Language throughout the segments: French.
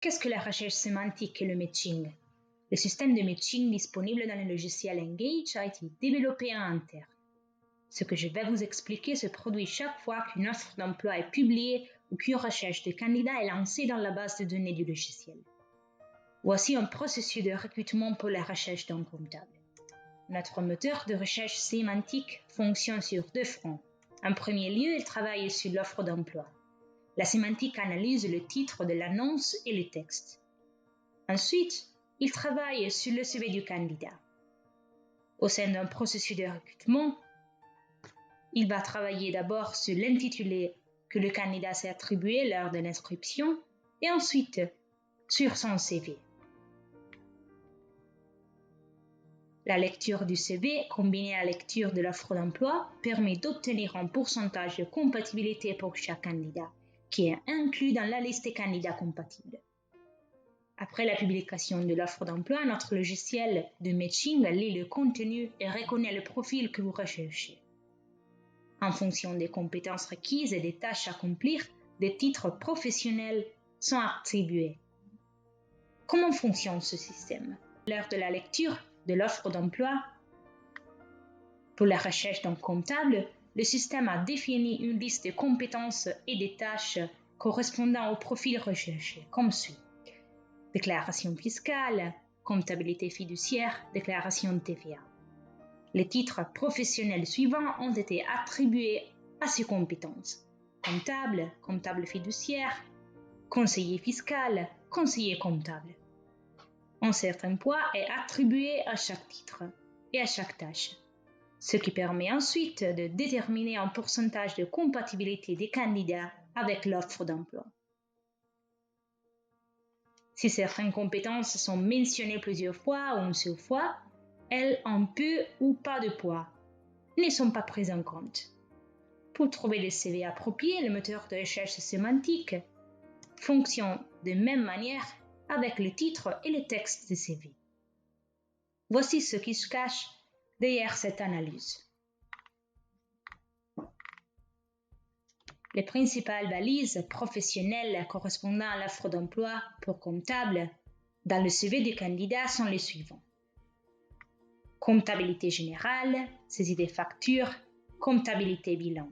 Qu'est-ce que la recherche sémantique et le matching? Le système de matching disponible dans le logiciel Engage a été développé en interne. Ce que je vais vous expliquer se produit chaque fois qu'une offre d'emploi est publiée ou qu'une recherche de candidat est lancée dans la base de données du logiciel. Voici un processus de recrutement pour la recherche d'un comptable. Notre moteur de recherche sémantique fonctionne sur deux fronts. En premier lieu, il travaille sur l'offre d'emploi. La sémantique analyse le titre de l'annonce et le texte. Ensuite, il travaille sur le CV du candidat. Au sein d'un processus de recrutement, il va travailler d'abord sur l'intitulé que le candidat s'est attribué lors de l'inscription et ensuite sur son CV. La lecture du CV combinée à la lecture de l'offre d'emploi permet d'obtenir un pourcentage de compatibilité pour chaque candidat, qui est inclus dans la liste des candidats compatibles. Après la publication de l'offre d'emploi, notre logiciel de matching lit le contenu et reconnaît le profil que vous recherchez. En fonction des compétences requises et des tâches à accomplir, des titres professionnels sont attribués. Comment fonctionne ce système? Lors de la lecture de l'offre d'emploi, pour la recherche d'un comptable, le système a défini une liste de compétences et des tâches correspondant au profil recherché, comme suit. Déclaration fiscale, comptabilité fiduciaire, déclaration de TVA. Les titres professionnels suivants ont été attribués à ces compétences. Comptable, comptable fiduciaire, conseiller fiscal, conseiller comptable. Un certain poids est attribué à chaque titre et à chaque tâche, ce qui permet ensuite de déterminer un pourcentage de compatibilité des candidats avec l'offre d'emploi. Si certaines compétences sont mentionnées plusieurs fois ou une seule fois, elles ont peu ou pas de poids, ne sont pas prises en compte. Pour trouver le CV approprié, le moteur de recherche sémantique fonctionne de même manière avec le titre et le texte du CV. Voici ce qui se cache derrière cette analyse. Les principales balises professionnelles correspondant à l'offre d'emploi pour comptable dans le CV du candidat sont les suivants. Comptabilité générale, saisie des factures, comptabilité bilan.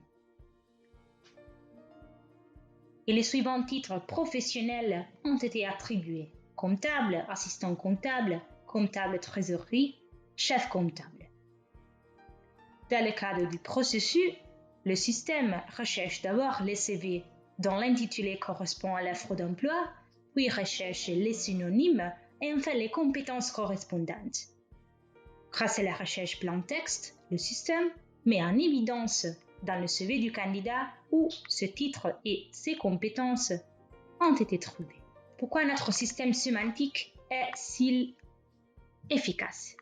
Et les suivants titres professionnels ont été attribués. Comptable, assistant comptable, comptable trésorerie, chef comptable. Dans le cadre du processus, le système recherche d'abord les CV dont l'intitulé correspond à l'offre d'emploi, puis recherche les synonymes et enfin les compétences correspondantes. Grâce à la recherche blanc texte, le système met en évidence dans le CV du candidat où ce titre et ses compétences ont été trouvés. Pourquoi notre système sémantique est si efficace?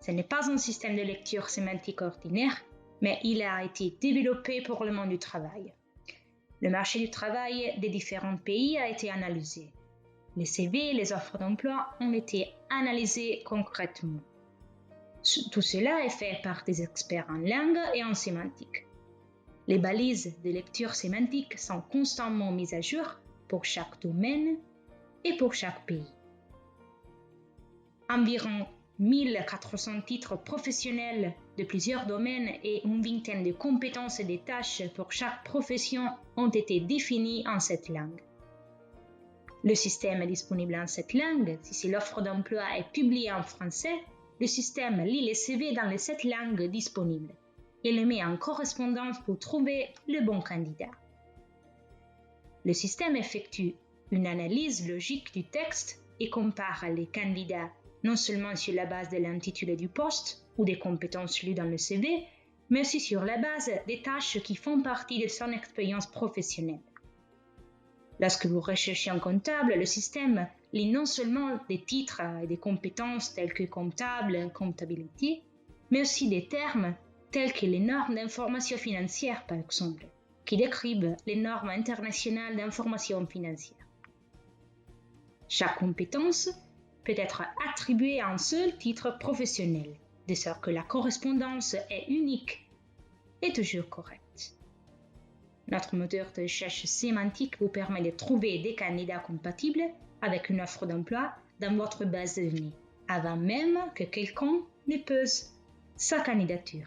Ce n'est pas un système de lecture sémantique ordinaire, mais il a été développé pour le monde du travail. Le marché du travail des différents pays a été analysé. Les CV et les offres d'emploi ont été analysés concrètement. Tout cela est fait par des experts en langue et en sémantique. Les balises de lecture sémantique sont constamment mises à jour pour chaque domaine et pour chaque pays. Environ 1400 titres professionnels de plusieurs domaines et une vingtaine de compétences et de tâches pour chaque profession ont été définis en cette langue. Le système est disponible en cette langue. Si l'offre d'emploi est publiée en français, le système lit les CV dans les 7 langues disponibles et les met en correspondance pour trouver le bon candidat. Le système effectue une analyse logique du texte et compare les candidats non seulement sur la base de l'intitulé du poste ou des compétences lues dans le CV, mais aussi sur la base des tâches qui font partie de son expérience professionnelle. Lorsque vous recherchez un comptable, le système lit non seulement des titres et des compétences telles que comptable, comptabilité, mais aussi des termes tels que les normes d'information financière, par exemple, qui décrivent les normes internationales d'information financière. Chaque compétence peut être attribuée à un seul titre professionnel, de sorte que la correspondance est unique et toujours correcte. Notre moteur de recherche sémantique vous permet de trouver des candidats compatibles avec une offre d'emploi dans votre base de données, avant même que quelqu'un ne pose sa candidature.